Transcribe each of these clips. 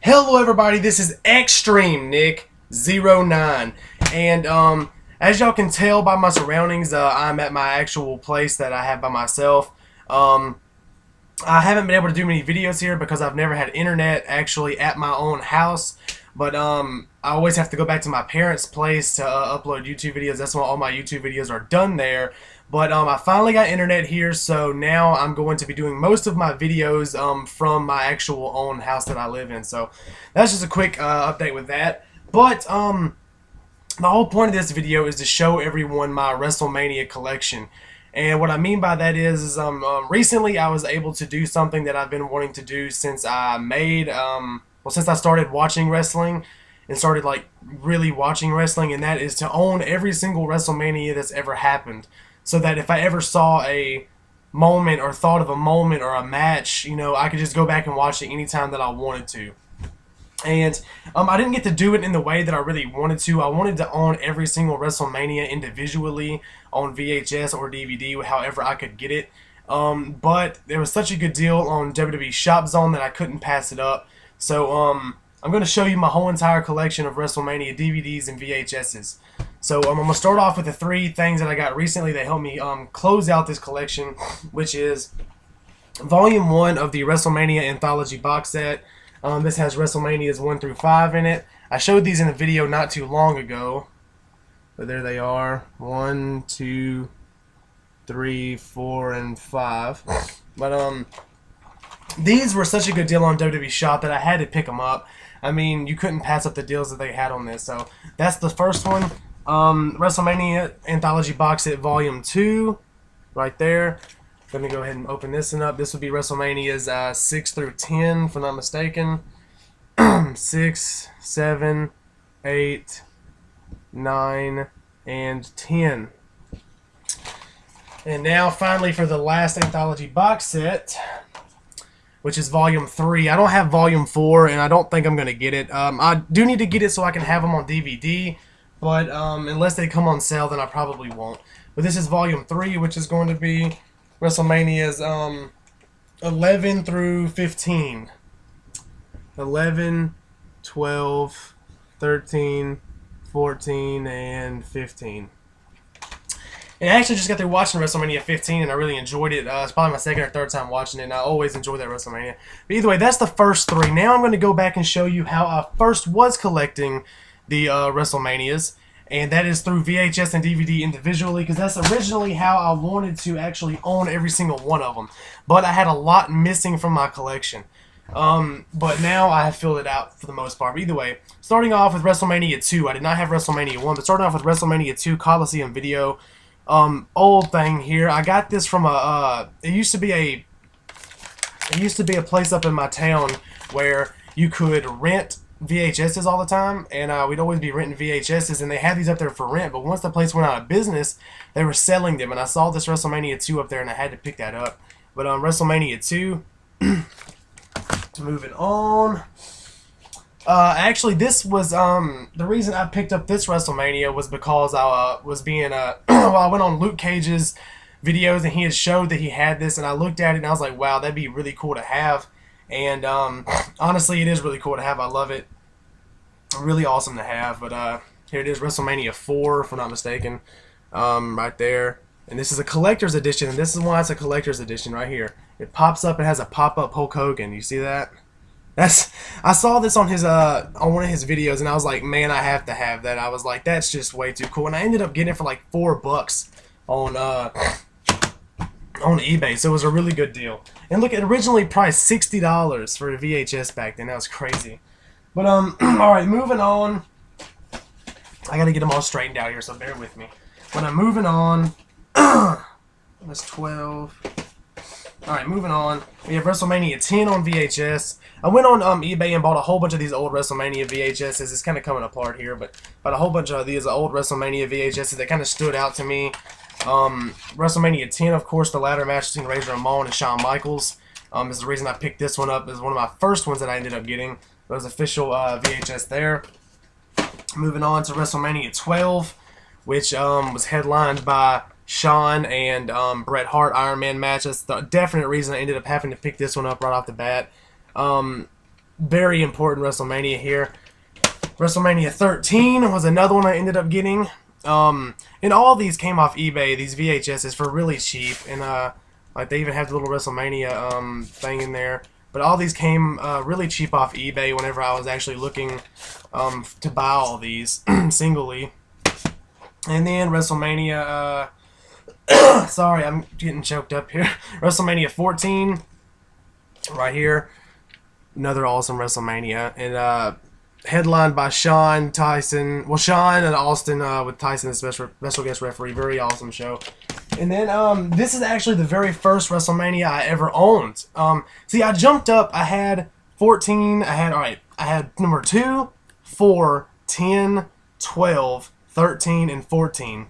Hello everybody, this is Extreme Nick 09 and as y'all can tell by my surroundings, I'm at my actual place that I have by myself. I haven't been able to do many videos here because I've never had internet actually at my own house, but I always have to go back to my parents' place to upload YouTube videos. That's why all my YouTube videos are done there. But I finally got internet here, so now I'm going to be doing most of my videos from my actual own house that I live in. So that's just a quick update with that. But the whole point of this video is to show everyone my Wrestlemania collection. And what I mean by that is recently I was able to do something that I've been wanting to do since I since I started watching wrestling and started like really watching wrestling, and that is to own every single WrestleMania that's ever happened. So that if I ever saw a moment or thought of a moment or a match, you know, I could just go back and watch it anytime that I wanted to. And I didn't get to do it in the way that I really wanted to. I wanted to own every single WrestleMania individually on VHS or DVD, however I could get it. But there was such a good deal on WWE Shop Zone that I couldn't pass it up. So I'm going to show you my whole entire collection of WrestleMania DVDs and VHSs. So I'm going to start off with the three things that I got recently that helped me close out this collection, which is Volume 1 of the WrestleMania Anthology box set. This has WrestleManias 1 through 5 in it. I showed these in a video not too long ago, but there they are. 1, 2, 3, 4, and 5. But these were such a good deal on WWE Shop that I had to pick them up. I mean, you couldn't pass up the deals that they had on this. So that's the first one. WrestleMania Anthology box set Volume 2, right there. Let me go ahead and open this one up. This would be WrestleManias 6 through 10, if I'm not mistaken. 6, 7, 8, 9, and 10. And now, finally, for the last Anthology box set, which is Volume 3. I don't have Volume 4, and I don't think I'm going to get it. I do need to get it so I can have them on DVD, but unless they come on sale, then I probably won't. But this is Volume 3, which is going to be WrestleMania's 11 through 15. 11, 12, 13, 14, and 15. And I actually just got through watching WrestleMania 15, and I really enjoyed it. It's probably my second or third time watching it, and I always enjoy that WrestleMania. But either way, that's the first three. Now I'm going to go back and show you how I first was collecting the WrestleManias, and that is through VHS and DVD individually, because that's originally how I wanted to actually own every single one of them. But I had a lot missing from my collection. But now I have filled it out for the most part. But either way, starting off with WrestleMania 2. I did not have WrestleMania 1, but starting off with WrestleMania 2 Coliseum Video. Old thing here. I got this from it used to be a place up in my town where you could rent VHSs all the time, and we'd always be renting VHSs, and they had these up there for rent. But once the place went out of business, they were selling them, and I saw this WrestleMania 2 up there, and I had to pick that up. But WrestleMania 2. Moving on. Actually, this was the reason I picked up this WrestleMania was because I was being well, I went on Luke Cage's videos, and he had showed that he had this, and I looked at it and I was like, wow, that'd be really cool to have. And honestly, it is really cool to have. I love it. Really awesome to have. But here it is, WrestleMania 4, if I'm not mistaken, right there. And this is a collector's edition, and this is why it's a collector's edition right here. It pops up and has a pop-up Hulk Hogan. You see that? I saw this on his on one of his videos, and I was like, man, I have to have that. I was like, that's just way too cool. And I ended up getting it for like $4 on eBay, so it was a really good deal. And look, it originally priced $60 for a VHS back then. That was crazy. But all right, moving on. I gotta get them all straightened out here, so bear with me. When I'm moving on, that's 12. All right, moving on. We have WrestleMania 10 on VHS. I went on eBay and bought a whole bunch of these old WrestleMania VHSs. It's kind of coming apart here, but a whole bunch of these old WrestleMania VHSs that kind of stood out to me. WrestleMania 10, of course, the ladder match between Razor Ramon and Shawn Michaels is the reason I picked this one up. It was one of my first ones that I ended up getting. It was official VHS there. Moving on to WrestleMania 12, which was headlined by Shawn and Bret Hart Iron Man match. That's the definite reason I ended up having to pick this one up right off the bat. very important WrestleMania here. WrestleMania 13 was another one I ended up getting. And all these came off eBay, these VHSs, for really cheap. And like they even have the little WrestleMania thing in there. But all these came really cheap off eBay whenever I was actually looking to buy all these singly. And then WrestleMania, sorry, I'm getting choked up here. WrestleMania 14, right here. Another awesome WrestleMania. And headlined by Shawn, Tyson, well, Shawn and Austin with Tyson as special guest referee. Very awesome show. And then this is actually the very first WrestleMania I ever owned. See, I jumped up. I had 14. I had number 2, 4, 10, 12, 13, and 14.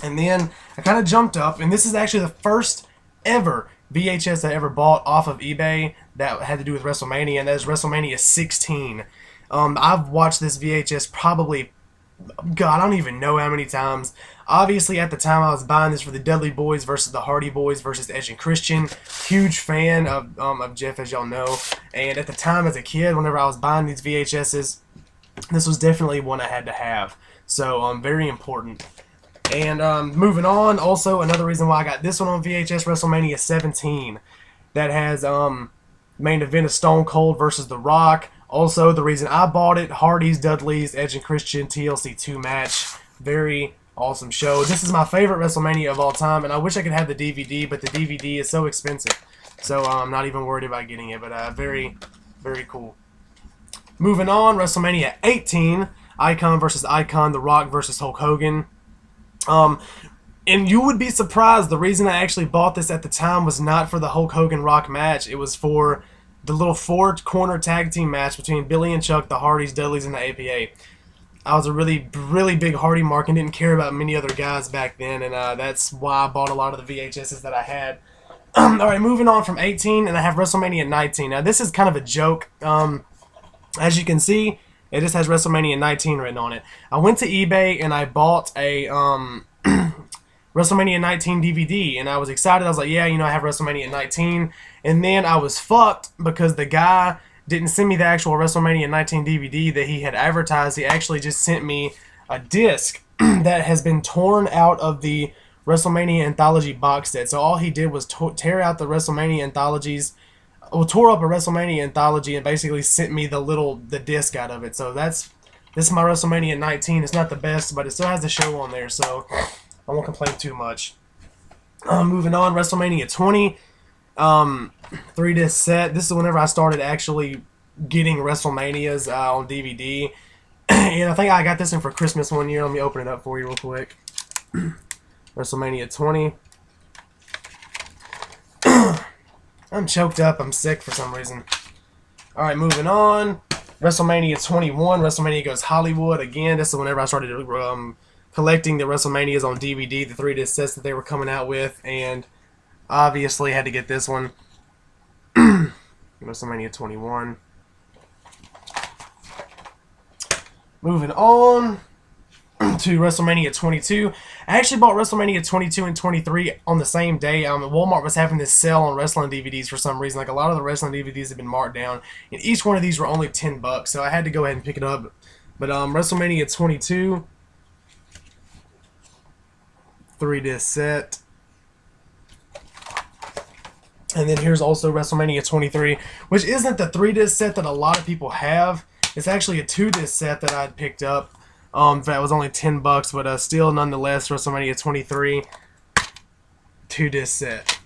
And then I kind of jumped up, and this is actually the first ever VHS I ever bought off of eBay that had to do with WrestleMania, and that is WrestleMania 16. I've watched this VHS probably, God, I don't even know how many times. Obviously, at the time, I was buying this for the Dudley Boys versus the Hardy Boys versus Edge and Christian. Huge fan of Jeff, as y'all know. And at the time, as a kid, whenever I was buying these VHSs, this was definitely one I had to have. So, very important. And moving on, also, another reason why I got this one on VHS, WrestleMania 17. That has main event of Stone Cold versus The Rock. Also, the reason I bought it, Hardy's, Dudley's, Edge and Christian TLC 2 match. Very awesome show. This is my favorite WrestleMania of all time, and I wish I could have the DVD, but the DVD is so expensive. So I'm not even worried about getting it, but very, very cool. Moving on, WrestleMania 18, Icon versus Icon, The Rock versus Hulk Hogan. And you would be surprised, the reason I actually bought this at the time was not for the Hulk Hogan Rock match. It was for the little 4-corner tag team match between Billy and Chuck, the Hardys, Dudleys, and the APA. I was a really, really big Hardy mark and didn't care about many other guys back then, and that's why I bought a lot of the VHSs that I had. Alright, moving on from 18, and I have WrestleMania 19. Now, this is kind of a joke. As you can see, it just has WrestleMania 19 written on it. I went to eBay and I bought a WrestleMania 19 DVD, and I was excited. I was like, yeah, you know, I have WrestleMania 19. And then I was fucked because the guy didn't send me the actual WrestleMania 19 DVD that he had advertised. He actually just sent me a disc that has been torn out of the WrestleMania Anthology box set. So all he did was tear out the WrestleMania anthologies, well, tore up a WrestleMania anthology and basically sent me the disc out of it. So this is my WrestleMania 19. It's not the best, but it still has the show on there, so I won't complain too much. Moving on, WrestleMania 20, 3-disc set. This is whenever I started actually getting WrestleManias on DVD. And I think I got this in for Christmas one year. Let me open it up for you real quick. WrestleMania 20. I'm choked up. I'm sick for some reason. Alright, moving on. WrestleMania 21. WrestleMania Goes Hollywood. Again, this is whenever I started collecting the WrestleManias on DVD, the 3-disc sets that they were coming out with, and obviously had to get this one. WrestleMania 21. Moving on to WrestleMania 22. I actually bought WrestleMania 22 and 23 on the same day. Walmart was having this sale on wrestling DVDs for some reason. Like, a lot of the wrestling DVDs have been marked down, and each one of these were only $10, so I had to go ahead and pick it up. But WrestleMania 22, 3-disc set. And then here's also WrestleMania 23, which isn't the 3-disc set that a lot of people have. It's actually a 2-disc set that I'd picked up. That was only $10, but still, nonetheless, WrestleMania 23, 2-disc set.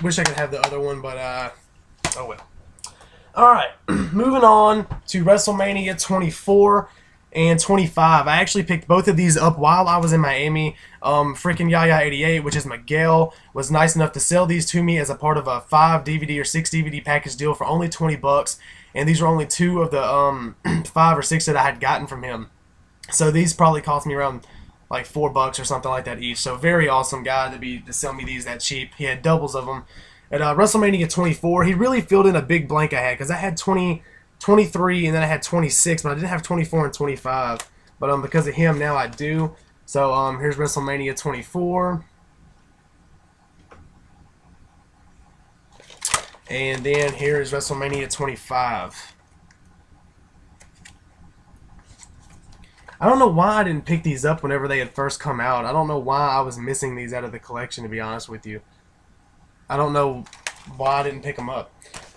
Wish I could have the other one, but oh well. Alright, moving on to WrestleMania 24 and 25. I actually picked both of these up while I was in Miami. Freaking Yaya88, which is Miguel, was nice enough to sell these to me as a part of a 5 DVD or 6 DVD package deal for only $20. And these were only 2 of the 5 or 6 that I had gotten from him. So these probably cost me around like $4 or something like that each. So very awesome guy to sell me these that cheap. He had doubles of them. At WrestleMania 24, he really filled in a big blank I had, because I had 23 and then I had 26, but I didn't have 24 and 25. But because of him, now I do. So here's WrestleMania 24. And then here is WrestleMania 25. I don't know why I didn't pick these up whenever they had first come out. I don't know why I was missing these out of the collection, to be honest with you. I don't know why I didn't pick them up.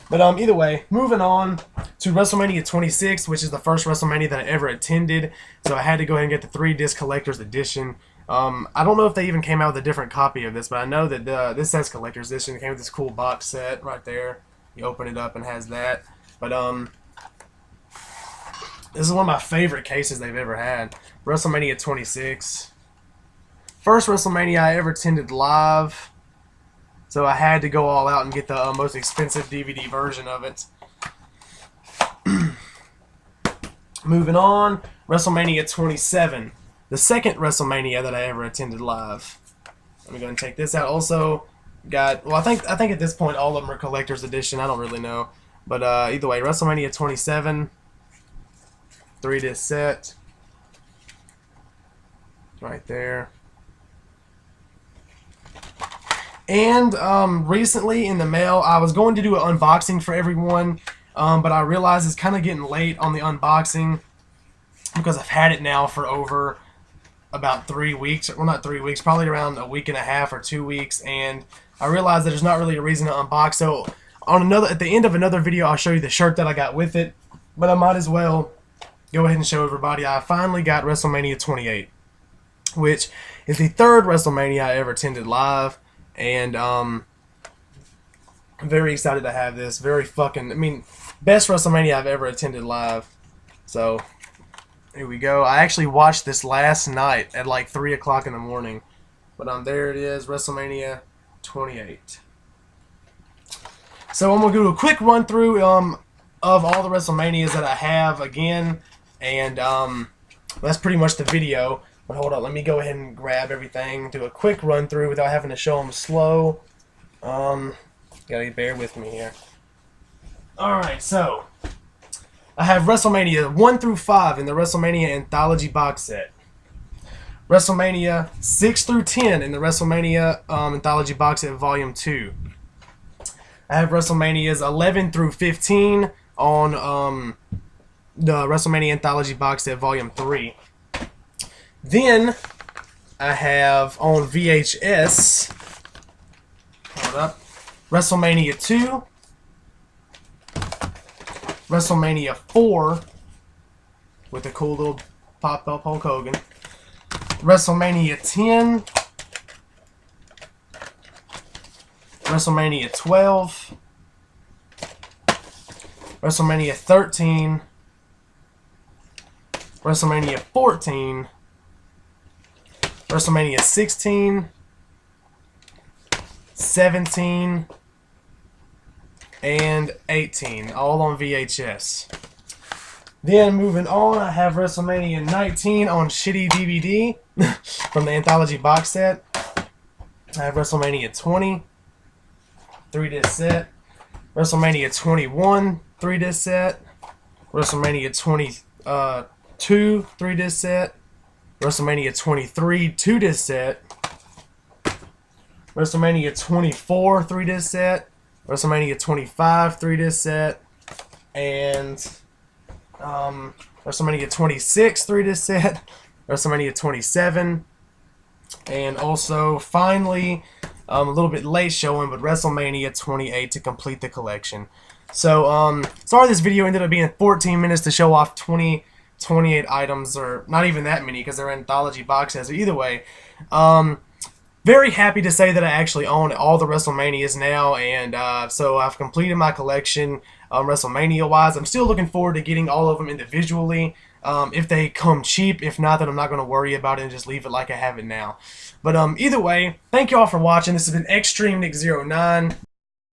But either way, moving on to WrestleMania 26, which is the first WrestleMania that I ever attended. So I had to go ahead and get the 3-disc collector's edition. I don't know if they even came out with a different copy of this, but I know that this says collector's edition. It came with this cool box set right there. You open it up and it has that. But this is one of my favorite cases they've ever had. WrestleMania 26. First WrestleMania I ever attended live. So I had to go all out and get the most expensive DVD version of it. Moving on, WrestleMania 27. The second WrestleMania that I ever attended live. Let me go and take this out. Also got, well, I think at this point all of them are collector's edition. I don't really know. But either way, WrestleMania 27. 3-disc set. Right there. And recently in the mail, I was going to do an unboxing for everyone, but I realized it's kind of getting late on the unboxing because I've had it now for over about 3 weeks. Well, not 3 weeks, probably around a week and a half or 2 weeks, and I realized that there's not really a reason to unbox. So at the end of another video, I'll show you the shirt that I got with it, but I might as well go ahead and show everybody. I finally got WrestleMania 28, which is the third WrestleMania I ever attended live. And I'm very excited to have this. Best WrestleMania I've ever attended live. So here we go. I actually watched this last night at like 3 o'clock in the morning. But there it is, WrestleMania 28. So I'm gonna do a quick run through of all the WrestleManias that I have again, and that's pretty much the video. But hold on, let me go ahead and grab everything, do a quick run through without having to show them slow. Gotta bear with me here. Alright, so I have WrestleMania 1 through 5 in the WrestleMania Anthology box set. WrestleMania 6 through 10 in the WrestleMania Anthology box set Volume 2. I have WrestleManias 11 through 15 on the WrestleMania Anthology box set Volume 3. Then I have on VHS, hold up, WrestleMania 2, WrestleMania 4 with a cool little pop up Hulk Hogan, WrestleMania 10, WrestleMania 12, WrestleMania 13, WrestleMania 14, WrestleMania 16, 17, and 18, all on VHS. Then moving on, I have WrestleMania 19 on shitty DVD from the Anthology box set. I have WrestleMania 20, 3-disc set. WrestleMania 21, 3-disc set. WrestleMania 22, 3-disc set. WrestleMania 23, 2-disc set. WrestleMania 24, 3-disc set. WrestleMania 25, 3-disc set. And WrestleMania 26, 3-disc set. WrestleMania 27. And also, finally, a little bit late showing, but WrestleMania 28 to complete the collection. So, sorry this video ended up being 14 minutes to show off 28 items, or not even that many because they're anthology box sets. But either way, very happy to say that I actually own all the WrestleManias now, and so I've completed my collection WrestleMania wise. I'm still looking forward to getting all of them individually if they come cheap. If not, then I'm not going to worry about it and just leave it like I have it now. But either way, thank you all for watching. This has been Extreme Nick 09.